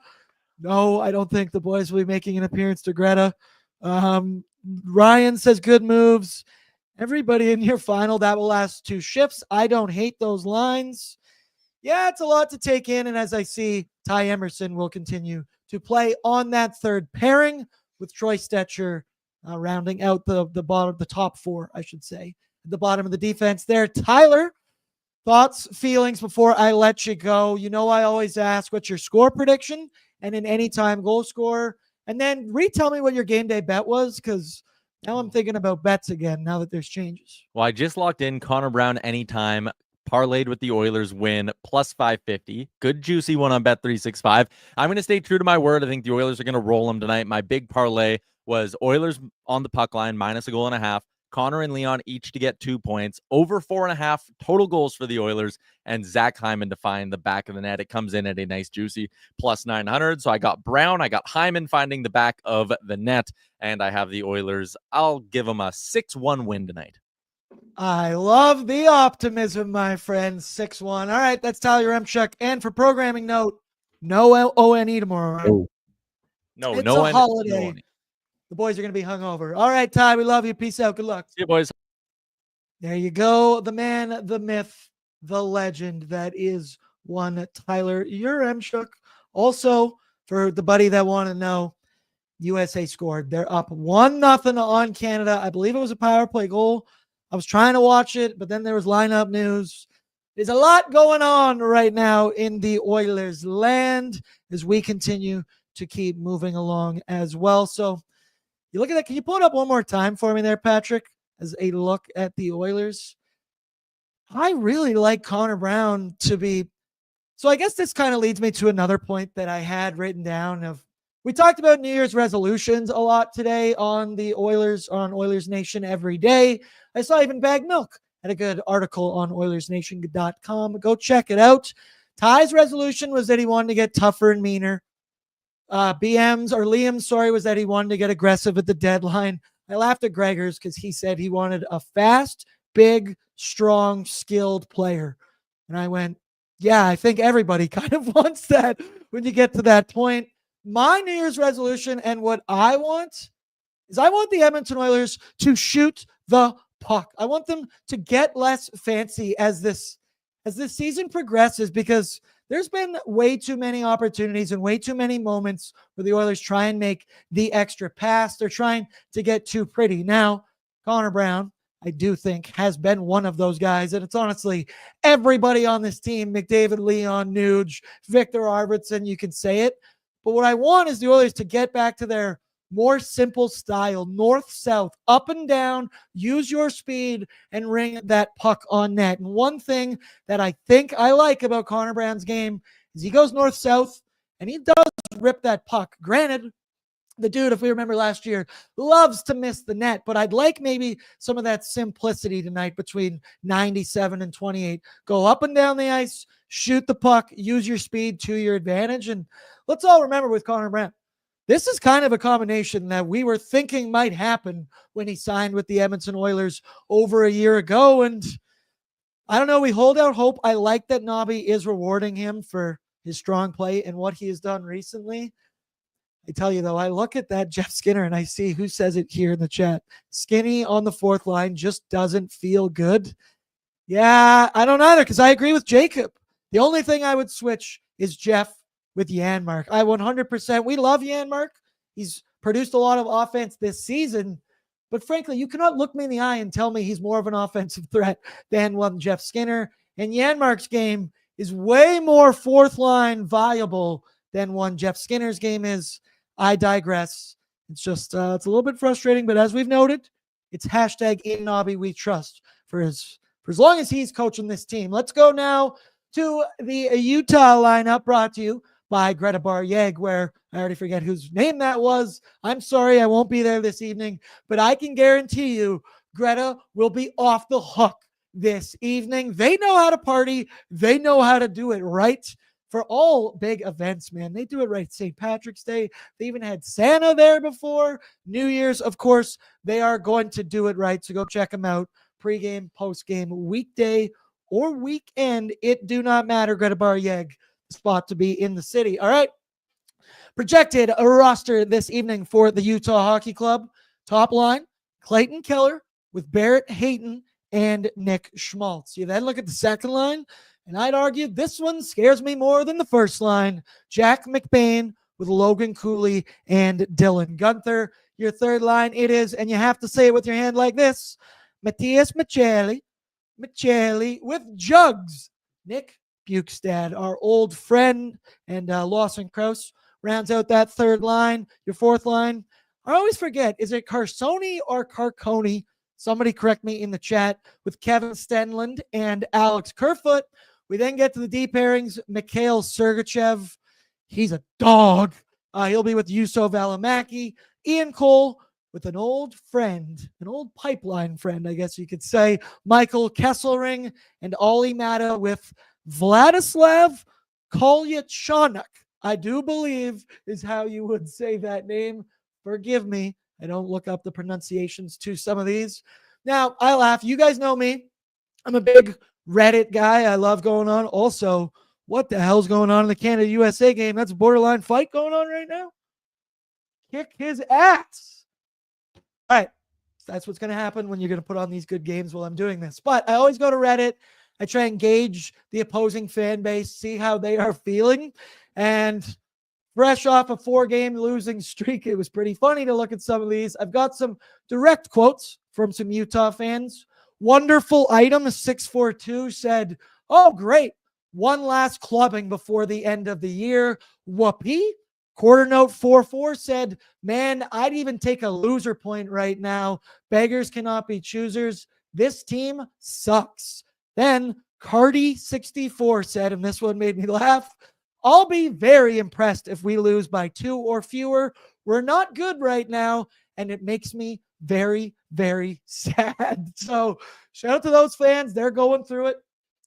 Speaker 1: No, I don't think the boys will be making an appearance to Greta. Ryan says good moves. Everybody in your final, that will last 2 shifts. I don't hate those lines. Yeah, it's a lot to take in. And as I see, Ty Emerson will continue to play on that third pairing with Troy Stetcher rounding out the bottom, the top 4, I should say, at the bottom of the defense there. Tyler, thoughts, feelings before I let you go? You know, I always ask what's your score prediction and an anytime goal scorer. And then retell me what your game day bet was, because now I'm thinking about bets again now that there's changes.
Speaker 2: Well, I just locked in Connor Brown anytime, parlayed with the Oilers win, plus 550. Good juicy one on Bet365. I'm going to stay true to my word. I think the Oilers are going to roll them tonight. My big parlay was Oilers on the puck line, minus a goal and a half. Connor and Leon each to get 2 points, over 4.5 total goals for the Oilers, and Zach Hyman to find the back of the net. It comes in at a nice juicy plus 900. So I got Brown, I got Hyman finding the back of the net, and I have the Oilers. I'll give them a 6-1 win tonight.
Speaker 1: I love the optimism, my friend. 6-1. All right, that's Tyler Yaremchuk. And for programming note, no ONE tomorrow. Right?
Speaker 2: No,
Speaker 1: it's
Speaker 2: no
Speaker 1: a holiday.
Speaker 2: No.
Speaker 1: The boys are going to be hungover. All right, Ty, we love you. Peace out. Good luck.
Speaker 2: See you, boys.
Speaker 1: There you go. The man, the myth, the legend that is one Tyler Yaremchuk. Also, for the buddy that want to know, USA scored. They're up 1-0 on Canada. I believe it was a power play goal. I was trying to watch it, but then there was lineup news. There's a lot going on right now in the Oilers land as we continue to keep moving along as well. So you look at that. Can you pull it up one more time for me there, Patrick, as a look at the Oilers? I really like Connor Brown to be. So I guess this kind of leads me to another point that I had written down of, we talked about New Year's resolutions a lot today on the Oilers, on Oilers Nation every day. I saw even Bag Milk had a good article on Oilersnation.com. Go check it out. Ty's resolution was that he wanted to get tougher and meaner. Liam's, was that he wanted to get aggressive at the deadline. I laughed at Gregor's because he said he wanted a fast, big, strong, skilled player. And I went, yeah, I think everybody kind of wants that when you get to that point. My New Year's resolution and what I want is I want the Edmonton Oilers to shoot the puck. I want them to get less fancy as this season progresses, because there's been way too many opportunities and way too many moments where the Oilers try and make the extra pass. They're trying to get too pretty. Now, Connor Brown, I do think, has been one of those guys. And it's honestly everybody on this team, McDavid, Leon, Nuge, Victor Arvidsson, you can say it. But what I want is the Oilers to get back to their more simple style, north-south, up and down, use your speed, and ring that puck on net. And one thing that I think I like about Connor Brown's game is he goes north-south, and he does rip that puck. Granted, the dude, if we remember last year, loves to miss the net, but I'd like maybe some of that simplicity tonight between 97 and 28. Go up and down the ice, shoot the puck, use your speed to your advantage. And let's all remember with Connor Brown, this is kind of a combination that we were thinking might happen when he signed with the Edmonton Oilers over a year ago. And I don't know, we hold out hope. I like that Nobby is rewarding him for his strong play and what he has done recently. I tell you, though, I look at that Jeff Skinner and I see who says it here in the chat. Skinny on the fourth line just doesn't feel good. Yeah, I don't either, because I agree with Jacob. The only thing I would switch is Jeff with Janmark. I 100%. We love Janmark. He's produced a lot of offense this season. But frankly, you cannot look me in the eye and tell me he's more of an offensive threat than one Jeff Skinner. And Janmark's game is way more fourth line viable than one Jeff Skinner's game is. I digress. It's just, it's a little bit frustrating, but as we've noted, it's hashtag in Nobby we trust for as long as he's coaching this team. Let's go now to the Utah lineup, brought to you by Greta Bar-Yeg, where I already forget whose name that was. I'm sorry, I won't be there this evening, but I can guarantee you Greta will be off the hook this evening. They know how to party. They know how to do it right. For all big events, man, they do it right. St. Patrick's Day, they even had Santa there before. New Year's, of course, they are going to do it right. So go check them out. Pre-game, post-game, weekday, or weekend. It do not matter. Greta Bar-Yeg, the spot to be in the city. All right. Projected a roster this evening for the Utah Hockey Club. Top line, Clayton Keller with Barrett Hayton and Nick Schmaltz. You then look at the second line, and I'd argue this one scares me more than the first line. Jack McBain with Logan Cooley and Dylan Gunther. Your third line, it is, and you have to say it with your hand like this, Matthias Micheli with Jugs. Nick Bukestad, our old friend, and Lawson Krause rounds out that third line. Your fourth line, I always forget, is it Carsoni or Carconi? Somebody correct me in the chat, with Kevin Stenlund and Alex Kerfoot. We then get to the deep pairings. Mikhail Sergachev, he's a dog. He'll be with Yusuf Alamaki. Ian Cole with an old friend, an old pipeline friend, I guess you could say, Michael Kesselring, and Ollie Mata with Vladislav Kolyachonok. I do believe is how you would say that name. Forgive me. I don't look up the pronunciations to some of these. Now, I laugh. You guys know me. I'm a big Reddit guy. I love going on. Also, what the hell's going on in the Canada-USA game? That's a borderline fight going on right now. Kick his ass. All right. That's what's going to happen when you're going to put on these good games while I'm doing this. But I always go to Reddit. I try and gauge the opposing fan base, see how they are feeling. And fresh off a 4-game losing streak, it was pretty funny to look at some of these. I've got some direct quotes from some Utah fans. Wonderful Item 642 said, "Oh, great. One last clubbing before the end of the year. Whoopee." Quarter Note 44 said, "Man, I'd even take a loser point right now. Beggars cannot be choosers. This team sucks." Then Cardi 64 said, and this one made me laugh, "I'll be very impressed if we lose by 2 or fewer. We're not good right now, and it makes me very, very sad." So shout out to those fans. They're going through it.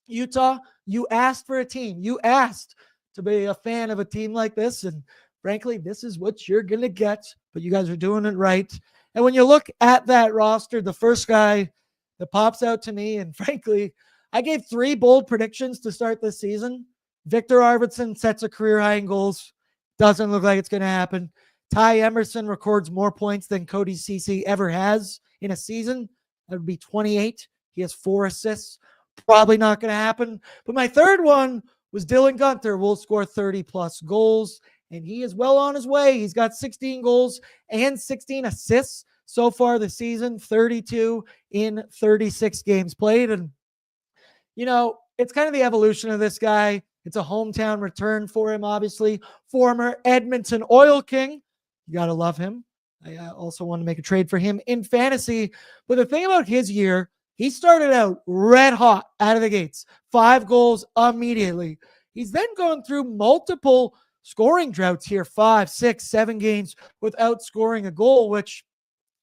Speaker 1: Utah, you asked for a team. You asked to be a fan of a team like this, and frankly, this is what you're going to get, but you guys are doing it right. And when you look at that roster, the first guy that pops out to me, and frankly, I gave 3 bold predictions to start this season. Victor Arvidsson sets a career high in goals. Doesn't look like it's going to happen. Ty Emerson records more points than Cody Ceci ever has in a season, that would be 28. He has 4 assists. Probably not going to happen. But my third one was Dylan Guenther will score 30-plus goals, and he is well on his way. He's got 16 goals and 16 assists so far this season, 32 in 36 games played. And, it's kind of the evolution of this guy. It's a hometown return for him, obviously. Former Edmonton Oil King. You got to love him. I also want to make a trade for him in fantasy. But the thing about his year, he started out red hot out of the gates. 5 goals immediately. He's then gone through multiple scoring droughts here, 5, 6, 7 games without scoring a goal, which,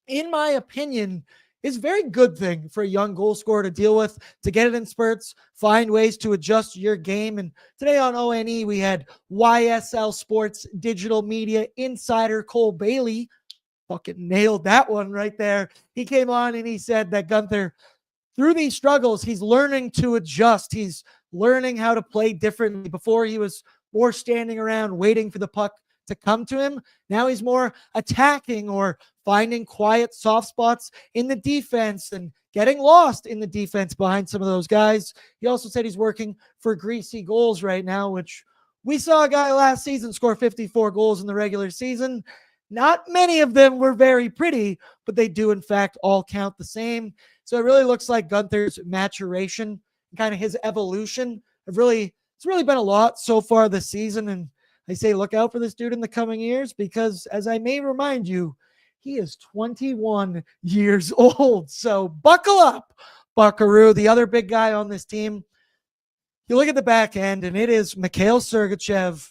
Speaker 1: in my opinion, is a very good thing for a young goal scorer to deal with, to get it in spurts, find ways to adjust your game. And today on ONE, we had YSL Sports Digital Media Insider Cole Bailey. Fucking nailed that one right there. He came on and he said that Guenther, through these struggles, he's learning to adjust. He's learning how to play differently. Before, he was more standing around waiting for the puck to come to him. Now he's more attacking or finding quiet soft spots in the defense and getting lost in the defense behind some of those guys. He also said he's working for greasy goals right now, which we saw a guy last season score 54 goals in the regular season. Not many of them were very pretty, but they do in fact all count the same. So it really looks like Guenther's maturation, kind of his evolution, it's really been a lot so far this season. And I say look out for this dude in the coming years, because as I may remind you, he is 21 years old. So buckle up, Buckaroo. The other big guy on this team, you look at the back end, and it is Mikhail Sergachev.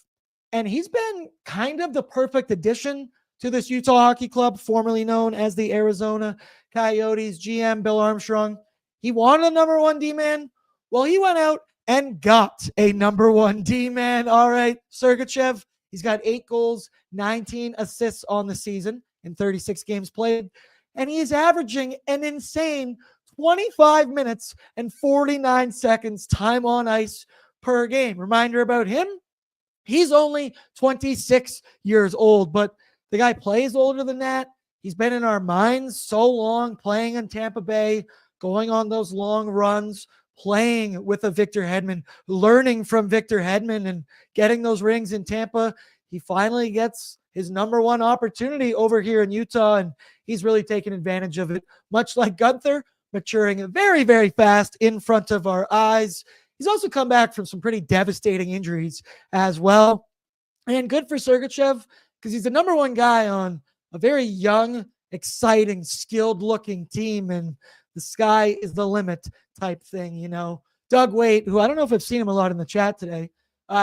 Speaker 1: And he's been kind of the perfect addition to this Utah Hockey Club, formerly known as the Arizona Coyotes. GM Bill Armstrong, he wanted a number 1 D-man. Well, he went out and got a number 1 D-man. All right, Sergachev, he's got 8 goals, 19 assists on the season in 36 games played, and he is averaging an insane 25 minutes and 49 seconds time on ice per game. Reminder about him, he's only 26 years old, but the guy plays older than that. He's been in our minds so long, playing in Tampa Bay, going on those long runs, playing with a Victor Hedman, learning from Victor Hedman and getting those rings in Tampa. He finally gets his number 1 opportunity over here in Utah, and he's really taken advantage of it, much like Guenther, maturing very, very fast in front of our eyes. He's also come back from some pretty devastating injuries as well. And good for Sergachev, because he's the number 1 guy on a very young, exciting, skilled-looking team, and the sky is the limit type thing, Doug Waite, who I don't know if I've seen him a lot in the chat today,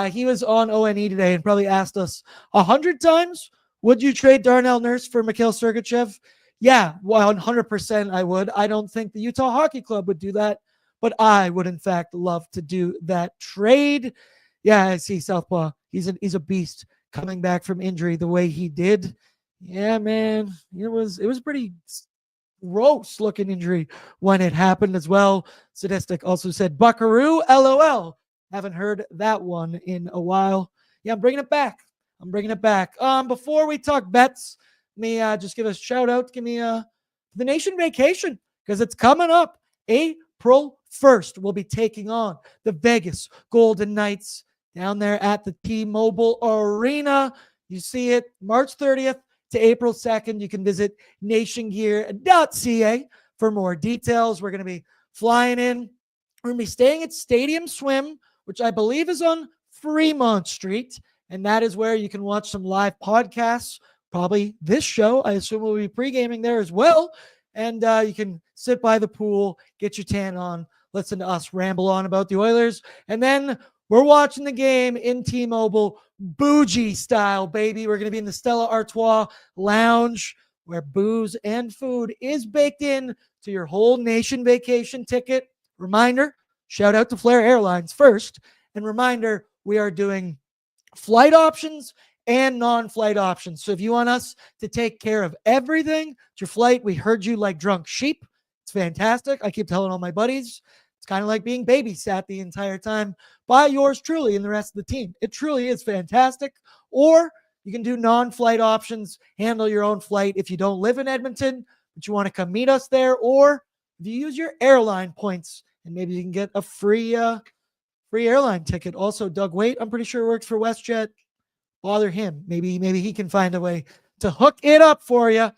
Speaker 1: he was on ONE today and probably asked us 100 times, would you trade Darnell Nurse for Mikhail Sergachev? Yeah, 100% I would. I don't think the Utah Hockey Club would do that, but I would in fact love to do that trade. Yeah, I see Southpaw. He's a beast coming back from injury the way he did. Yeah, man, it was pretty gross looking injury when it happened as well. Statistic also said Buckaroo, LOL. Haven't heard that one in a while. Yeah, I'm bringing it back. Before we talk bets, let me just give a shout out. Give me the Nation Vacation, because it's coming up. April 1st, we'll be taking on the Vegas Golden Knights down there at the T-Mobile Arena. You see it March 30th to April 2nd. You can visit nationgear.ca for more details. We're going to be flying in. We're going to be staying at Stadium Swim, which I believe is on Fremont Street. And that is where you can watch some live podcasts. Probably this show, I assume we'll be pre-gaming there as well. And you can sit by the pool, get your tan on, listen to us ramble on about the Oilers. And then we're watching the game in T-Mobile, bougie style, baby. We're going to be in the Stella Artois Lounge, where booze and food is baked in to your whole Nation Vacation ticket. Reminder, shout out to Flair Airlines first. And reminder, we are doing flight options and non-flight options. So if you want us to take care of everything at your flight, we heard you like drunk sheep. It's fantastic. I keep telling all my buddies, it's kind of like being babysat the entire time by yours truly and the rest of the team. It truly is fantastic. Or You can do non-flight options, handle your own flight if you don't live in Edmonton, but you want to come meet us there, or if you use your airline points, and maybe you can get a free airline ticket. Also, Doug Waite, I'm pretty sure works for WestJet. Bother him. Maybe he can find a way to hook it up for you.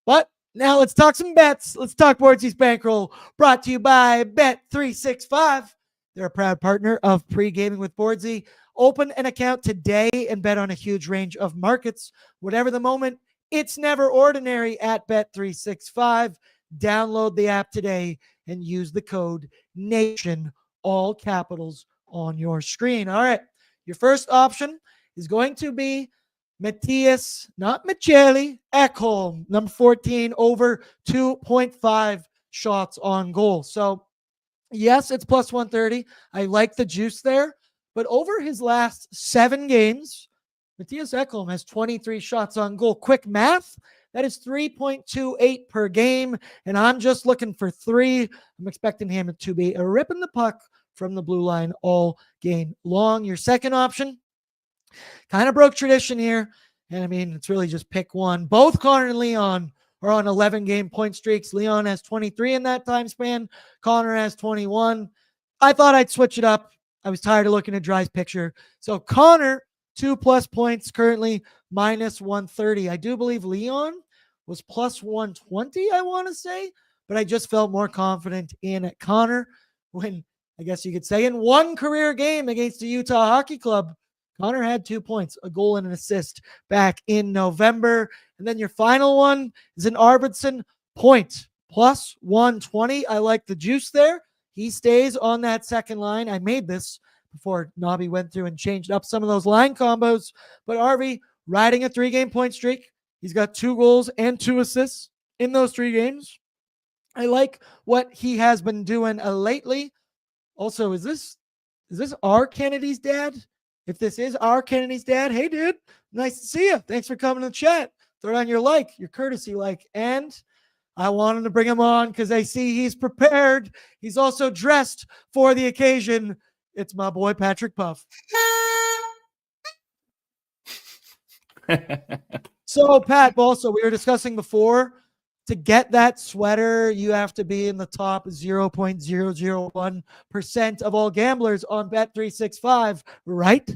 Speaker 1: But now let's talk some bets. Let's talk Bordzy's Bankroll, brought to you by Bet365. They're a proud partner of Pre-Gaming with Bordzy. Open an account today and bet on a huge range of markets. Whatever the moment, it's never ordinary at Bet365. Download the app today and use the code NATION, all capitals, on your screen. All right, your first option is going to be Matthias, not Michele, Ekholm, number 14, over 2.5 shots on goal. So, yes, it's plus 130. I like the juice there. But over his last 7 games, Matthias Ekholm has 23 shots on goal. Quick math, that is 3.28 per game. And I'm just looking for 3. I'm expecting him to be ripping the puck from the blue line all game long. Your second option, kind of broke tradition here. And I mean, it's really just pick one. Both Connor and Leon are on 11-game point streaks. Leon has 23 in that time span. Connor has 21. I thought I'd switch it up. I was tired of looking at Dry's picture. So Connor, 2+ points, currently minus 130. I do believe Leon was plus 120, I want to say. But I just felt more confident in Connor when, I guess you could say, in one career game against the Utah Hockey Club, Connor had 2 points, a goal and an assist back in November. And then your final one is an Arvidsson point, plus 120. I like the juice there. He stays on that second line. I made this before Nobby went through and changed up some of those line combos. But Arvy riding a 3-game point streak. He's got 2 goals and 2 assists in those 3 games. I like what he has been doing lately. Also, is this our Kennedy's dad? If this is our Kennedy's dad, hey, dude, nice to see you. Thanks for coming to the chat. Throw down your courtesy like. And I wanted to bring him on because I see he's prepared. He's also dressed for the occasion. It's my boy, Patrick Puff. So, Pat, also, we were discussing before, to get that sweater, you have to be in the top 0.001% of all gamblers on Bet365, right?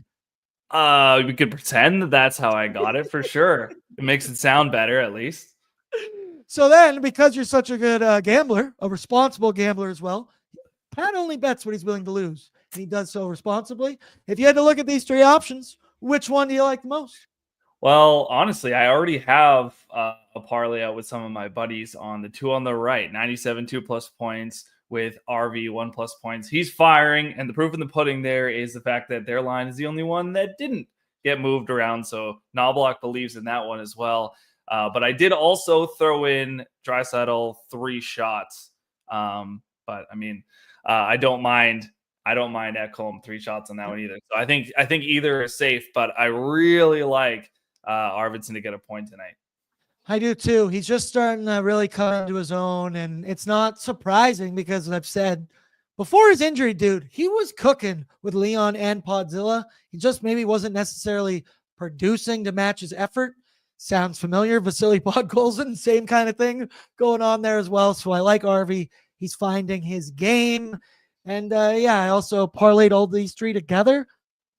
Speaker 3: We could pretend that that's how I got it for sure. It makes it sound better, at least.
Speaker 1: So then, because you're such a good gambler, a responsible gambler as well, Pat only bets what he's willing to lose, and he does so responsibly. If you had to look at these 3 options, which one do you like the most?
Speaker 3: Well, honestly, I already have a parlay out with some of my buddies on the 2 on the right, 97 2+ points with RV 1+ points. He's firing, and the proof in the pudding there is the fact that their line is the only one that didn't get moved around. So Knobloch believes in that one as well. But I did also throw in Draisaitl 3 shots. But I mean, I don't mind Ekholm 3 shots on that one either. So I think either is safe, but I really like Arvidsson to get a point tonight.
Speaker 1: I do too. He's just starting to really come into his own, and it's not surprising because, as I've said, before his injury, dude, he was cooking with Leon and Podzilla. He just maybe wasn't necessarily producing to match his effort. Sounds familiar. Vasily Podkolzin, same kind of thing going on there as well. So I like Arvy. He's finding his game. And I also parlayed all these 3 together.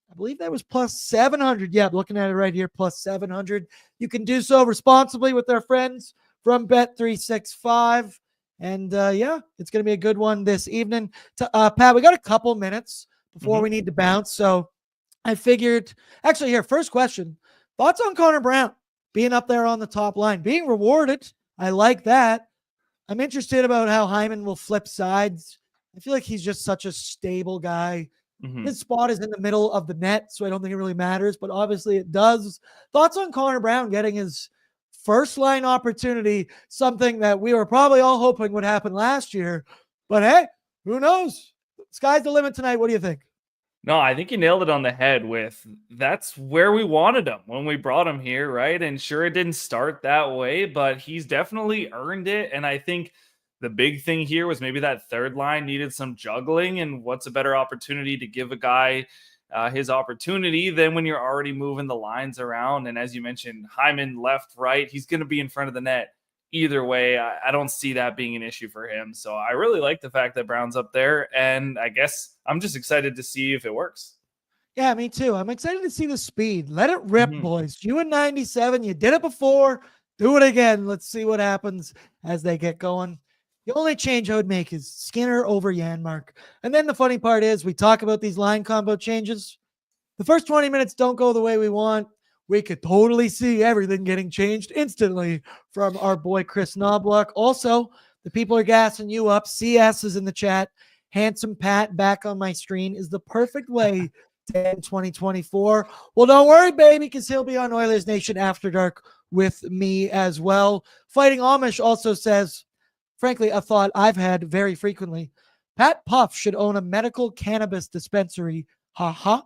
Speaker 1: I believe that was plus 700. Yeah, I'm looking at it right here, plus 700. You can do so responsibly with our friends from Bet365. And it's going to be a good one this evening. Pat, we got a couple minutes before we need to bounce. So I figured, actually here, first question. Thoughts on Connor Brown being up there on the top line, being rewarded? I like that. I'm interested about how Hyman will flip sides. I feel like he's just such a stable guy. His spot is in the middle of the net, so I don't think it really matters, but obviously it does. Thoughts on Connor Brown getting his first line opportunity, something that we were probably all hoping would happen last year. But hey, who knows? Sky's the limit tonight. What do you think?
Speaker 3: No, I think you nailed it on the head with that's where we wanted him when we brought him here, right? And sure, it didn't start that way, but he's definitely earned it. And I think the big thing here was maybe that third line needed some juggling, and what's a better opportunity to give a guy his opportunity than when you're already moving the lines around. And as you mentioned, Hyman left, right, he's going to be in front of the net. Either way, I don't see that being an issue for him. So I really like the fact that Brown's up there. And I guess I'm just excited to see if it works.
Speaker 1: Yeah, me too. I'm excited to see the speed. Let it rip, boys. You in 97, you did it before. Do it again. Let's see what happens as they get going. The only change I would make is Skinner over Janmark. And then the funny part is we talk about these line combo changes. The first 20 minutes don't go the way we want. We could totally see everything getting changed instantly from our boy Chris Knobloch. Also, the people are gassing you up. CS is in the chat. Handsome Pat back on my screen is the perfect way to end 2024. Well, don't worry, baby, because he'll be on Oilersnation After Dark with me as well. Fighting Amish also says, frankly, a thought I've had very frequently. Pat Puff should own a medical cannabis dispensary. Ha.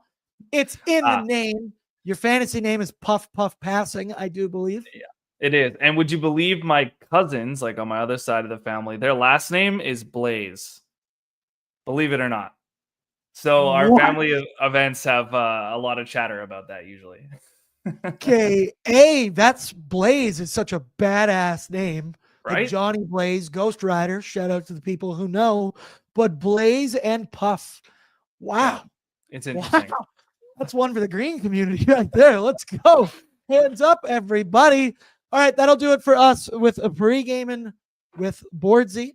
Speaker 1: It's in the name. Your fantasy name is Puff Puff Passing, I do believe.
Speaker 3: Yeah, it is. And would you believe my cousins, like on my other side of the family, their last name is Blaze. Believe it or not. So our family events have a lot of chatter about that usually.
Speaker 1: Okay. Hey, that's Blaze is such a badass name.
Speaker 3: Right?
Speaker 1: Like Johnny Blaze, Ghost Rider. Shout out to the people who know. But Blaze and Puff. Wow.
Speaker 3: Yeah, it's interesting.
Speaker 1: Wow. That's one for the green community right there. Let's go. Hands up, everybody. All right, that'll do it for us with a pre-gaming with Bordzy.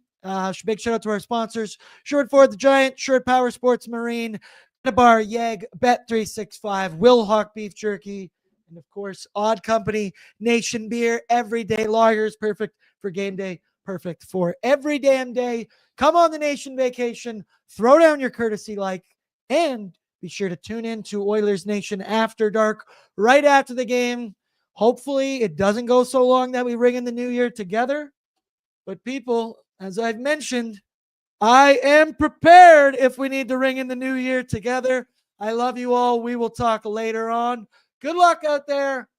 Speaker 1: Big shout out to our sponsors: Short Ford the Giant, Short Power Sports Marine, Bar Yeg, Bet365, Will Hawk Beef Jerky, and of course, Odd Company, Nation Beer, Everyday Lagers, perfect for game day, perfect for every damn day. Come on the Nation vacation, throw down your courtesy and be sure to tune in to Oilersnation After Dark right after the game. Hopefully, it doesn't go so long that we ring in the new year together. But people, as I've mentioned, I am prepared if we need to ring in the new year together. I love you all. We will talk later on. Good luck out there.